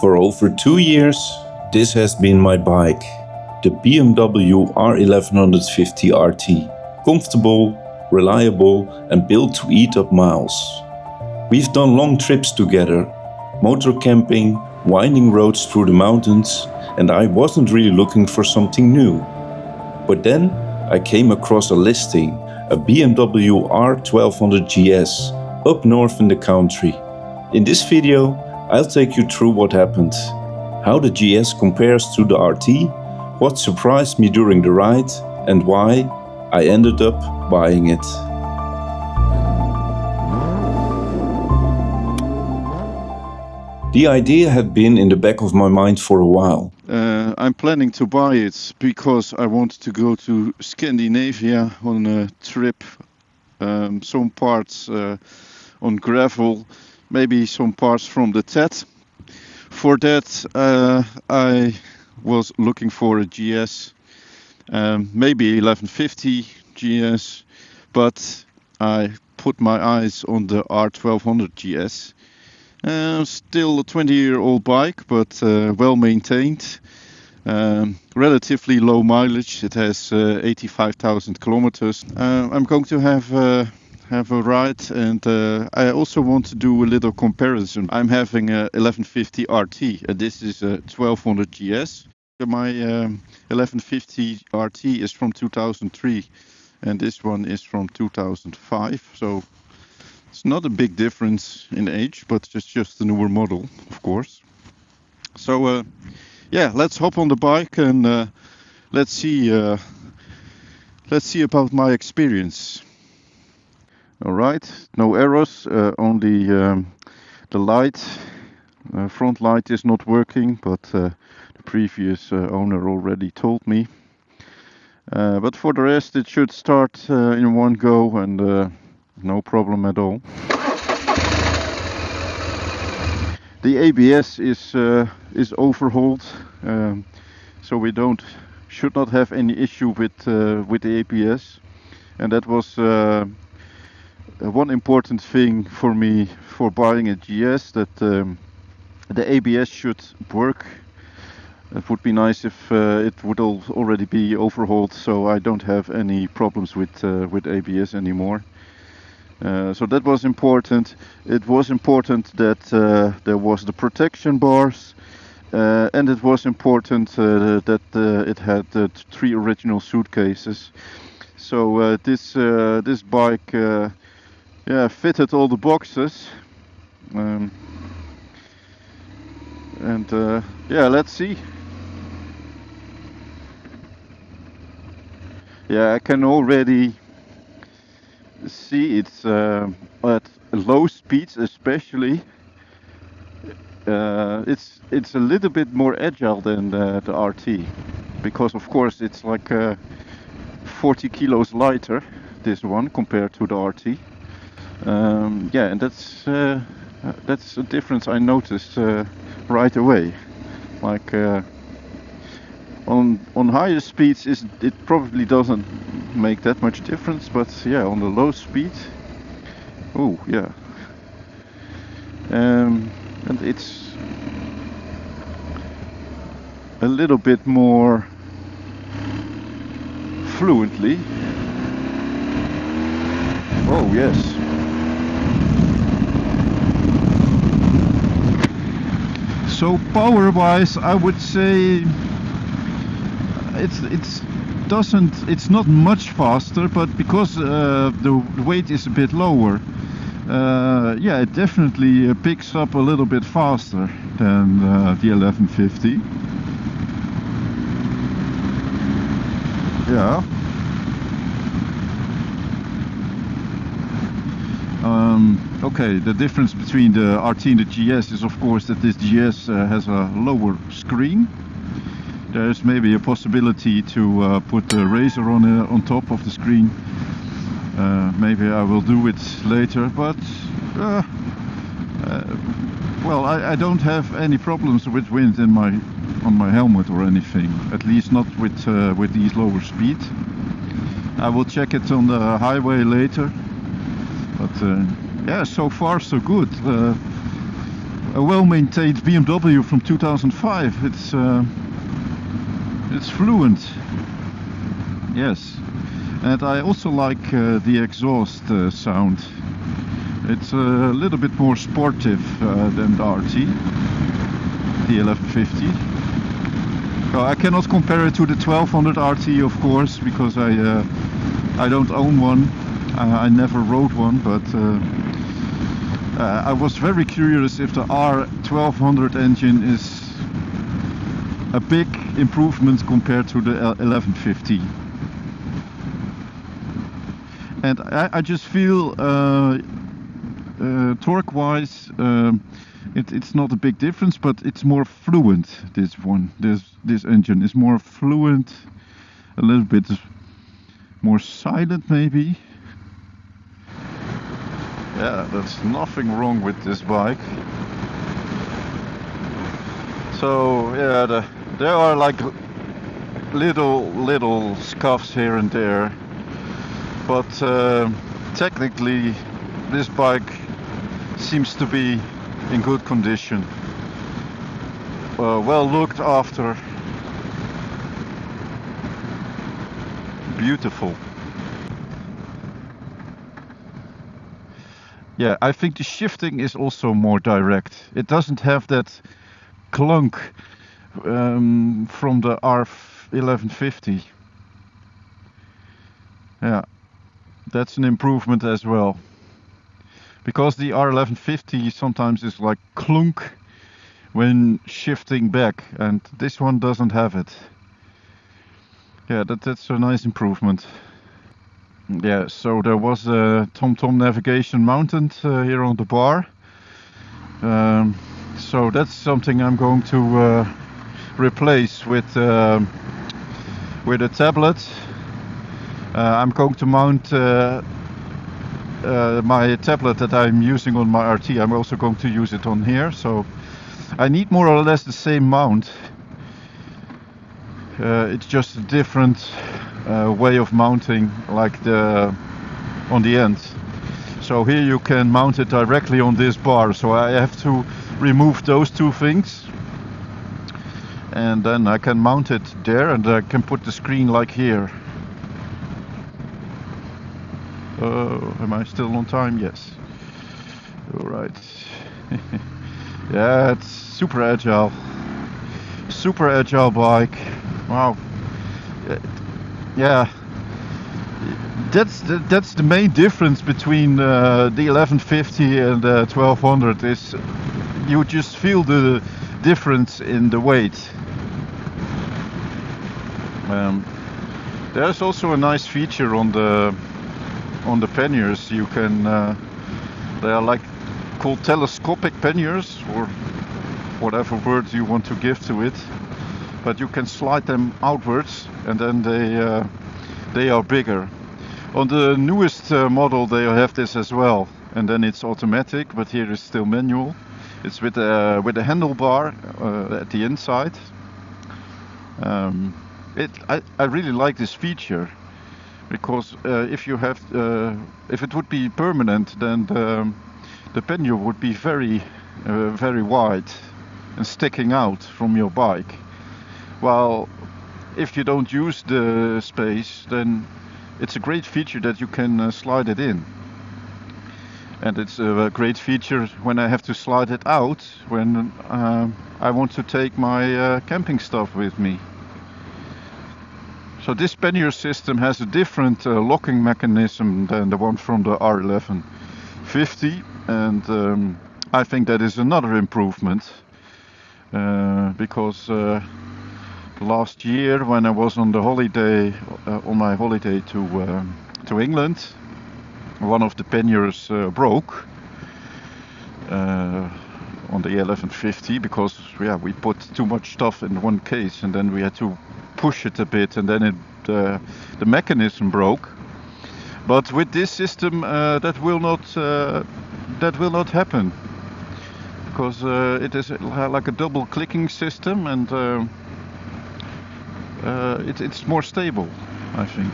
For over 2 years, this has been my bike, the BMW R1150RT. Comfortable, reliable and built to eat up miles. We've done long trips together, motor camping, winding roads through the mountains, and I wasn't really looking for something new. But then I came across a listing, a BMW R1200GS, up north in the country. In this video, I'll take you through what happened, how the GS compares to the RT, what surprised me during the ride, and why I ended up buying it. The idea had been in the back of my mind for a while. I'm planning to buy it because I want to go to Scandinavia on a trip. Some parts on gravel, maybe some parts from the TED. For that I was looking for a GS, maybe 1150 GS, but I put my eyes on the R1200 GS. Still a 20-year-old bike, but well maintained. Relatively low mileage. It has 85,000 kilometers. I'm going to have a ride, and I also want to do a little comparison. I'm having a 1150 RT, and this is a 1200 GS. My 1150 RT is from 2003, and this one is from 2005. So it's not a big difference in age, but it's just a newer model, of course. So yeah, let's hop on the bike and let's see about my experience. All right, no errors, only the light, front light is not working, but the previous owner already told me. But for the rest, it should start in one go, and no problem at all. The ABS is overhauled, so we should not have any issue with the ABS, and that was one important thing for me for buying a GS, that the ABS should work. It would be nice if it would already be overhauled, so I don't have any problems with ABS anymore. So that was important. It was important that there was the protection bars, and it was important that it had 3 original suitcases. So this bike fitted all the boxes, and let's see. Yeah, I can already see it's at low speeds, especially. It's a little bit more agile than the RT, because of course it's like 40 kilos lighter, this one, compared to the RT. Yeah, and that's a difference I noticed right away. Like on higher speeds, it probably doesn't make that much difference, but yeah, on the low speed, oh yeah, and it's a little bit more fluently. Oh yes. So power-wise, I would say it's not much faster, but because the weight is a bit lower, yeah, it definitely picks up a little bit faster than the 1150. Yeah. Okay, the difference between the RT and the GS is of course that this GS has a lower screen. There's maybe a possibility to put a razor on top of the screen. Maybe I will do it later, but well, I don't have any problems with wind on my helmet or anything. At least not with these lower speeds. I will check it on the highway later. But yeah, so far so good. a well-maintained BMW from 2005. It's fluent. Yes, and I also like the exhaust sound. It's a little bit more sportive than the RT, the 1150. So I cannot compare it to the 1200 RT, of course, because I don't own one. I never rode one, but I was very curious if the R1200 engine is a big improvement compared to the 1150. And I just feel torque-wise, it's not a big difference, but it's more fluent. This engine is more fluent, a little bit more silent, maybe. Yeah, there's nothing wrong with this bike. So yeah, there are like little scuffs here and there, but technically this bike seems to be in good condition, well looked after, beautiful. Yeah, I think the shifting is also more direct. It doesn't have that clunk from the R1150. Yeah, that's an improvement as well. Because the R1150 sometimes is like clunk when shifting back, and this one doesn't have it. Yeah, that's a nice improvement. Yeah, so there was a TomTom navigation mounted here on the bar. So that's something I'm going to replace with a tablet. I'm going to mount my tablet that I'm using on my RT. I'm also going to use it on here, so I need more or less the same mount. It's just a different way of mounting, like on the end. So here you can mount it directly on this bar, so I have to remove those two things, and then I can mount it there, and I can put the screen like here. Am I still on time? Yes. Alright. Yeah, it's super agile bike. Wow. Yeah, that's the main difference between the 1150 and the 1200 is you just feel the difference in the weight. There's also a nice feature on the panniers. You can they are like called telescopic panniers, or whatever word you want to give to it, but you can slide them outwards, and then they are bigger. On the newest model they have this as well, and then it's automatic, but here it's still manual. It's with a handlebar at the inside. I really like this feature, because if it would be permanent, then the pannier would be very wide and sticking out from your bike. While if you don't use the space, then it's a great feature that you can slide it in. And it's a great feature when I have to slide it out when I want to take my camping stuff with me. So this pannier system has a different locking mechanism than the one from the R1150, and I think that is another improvement, because last year when I was on the holiday, on my holiday to England, one of the panniers broke on the 1150, because we put too much stuff in one case, and then we had to push it a bit, and then the mechanism broke. But with this system that will not happen, because it is like a double clicking system, and it's more stable, I think,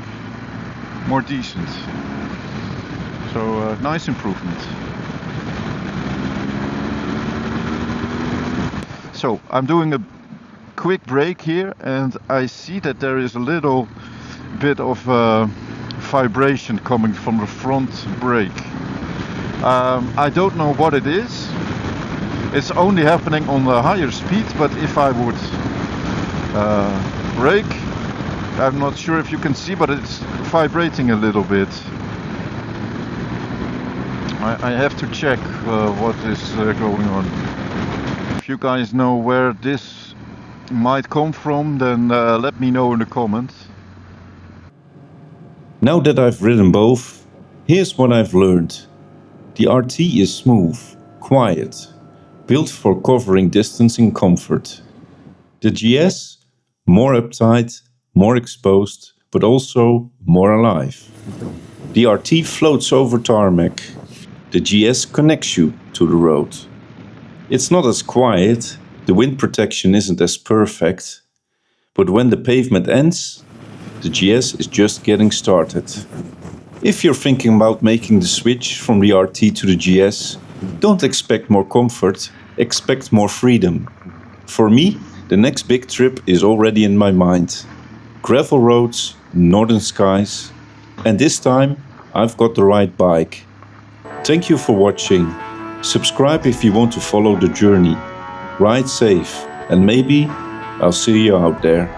more decent. So nice improvement. So I'm doing a quick break here, and I see that there is a little bit of vibration coming from the front brake. I don't know what it is. It's only happening on the higher speed, but if I would brake, I'm not sure if you can see, but it's vibrating a little bit. I have to check what is going on. If you guys know where this might come from, then let me know in the comments. Now that I've ridden both, here's what I've learned. The RT is smooth, quiet, built for covering distance in comfort. The GS, more uptight, more exposed, but also more alive. The RT floats over tarmac. The GS connects you to the road. It's not as quiet, the wind protection isn't as perfect, but when the pavement ends, the GS is just getting started. If you're thinking about making the switch from the RT to the GS, don't expect more comfort, expect more freedom. For me, the next big trip is already in my mind. Gravel roads, northern skies, and this time I've got the right bike. Thank you for watching. Subscribe if you want to follow the journey. Ride safe, and maybe I'll see you out there.